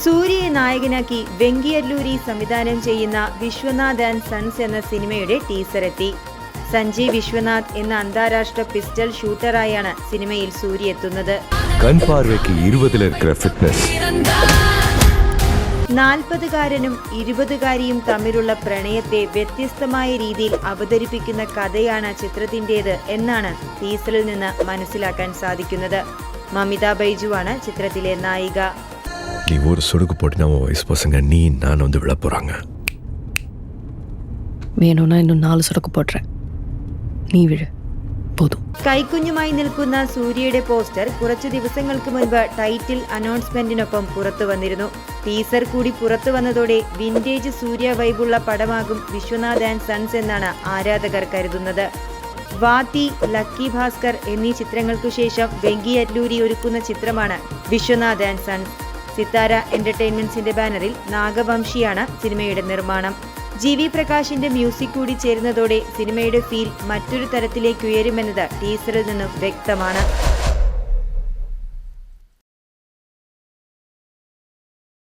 സൂര്യയെ നായകനാക്കി വെങ്കി അല്ലൂരി സംവിധാനം ചെയ്യുന്ന വിശ്വനാഥ് ആൻഡ് സൺസ് എന്ന സിനിമയുടെ ടീസർ എത്തി. സഞ്ജയ് വിശ്വനാഥ് എന്ന അന്താരാഷ്ട്ര പിസ്റ്റൾ ഷൂട്ടറായാണ് സിനിമയിൽ സൂര്യ എത്തുന്നത്. 40-കാരനും 20-കാരിയും തമ്മിലുള്ള പ്രണയത്തെ വ്യത്യസ്തമായ രീതിയിൽ അവതരിപ്പിക്കുന്ന കഥയാണ് ചിത്രത്തിൻ്റേത് എന്നാണ് ടീസറിൽ നിന്ന് മനസ്സിലാക്കാൻ സാധിക്കുന്നത്. മമിത ബൈജുവാണ് ചിത്രത്തിലെ നായിക. நீ ஒரு சொடுக்கு போட்டு வயசு பசங்க நீ நான் வந்து விழ போறாங்க. വേണോന്നാ ഇന്നും 4 சொடுக்கு போடுறேன். നീ വിഴ് പോതും. കൈക്കുഞ്ഞുമായി നിൽക്കുന്ന സൂര്യയുടെ പോസ്റ്റർ കുറച്ചു ദിവസങ്ങൾക്ക് മുൻപ് ടൈറ്റിൽ അനൗൺസ്മെന്റിനൊപ്പം പുറത്തു വന്നിരുന്നു. ടീസർ കൂടി പുറത്തു വന്നതോടെ വിന്റേജ് സൂര്യ വൈബുള്ള പടമാകും വിശ്വനാഥ് ആൻഡ് സൺസ് എന്നാണ് ആരാധകർ കരുതുന്നത്. വാതി, ലക്കി ഭാസ്കർ എന്നീ ചിത്രങ്ങൾക്കു ശേഷം വെങ്കി അല്ലൂരി ഒരുക്കുന്ന ചിത്രമാണ് വിശ്വനാഥ് ആൻഡ് സൺസ്. സിത്താര എന്റർടൈൻമെന്റ്സിന്റെ ബാനറിൽ നാഗവംശിയാണ് സിനിമയുടെ നിർമ്മാണം. ജി.വി. പ്രകാശിന്റെ മ്യൂസിക് കൂടി ചേരുന്നതോടെ സിനിമയുടെ ഫീൽ മറ്റൊരു തരത്തിലേക്ക് ഉയരുമെന്നത് ടീസറിൽ നിന്നും വ്യക്തമാണ്.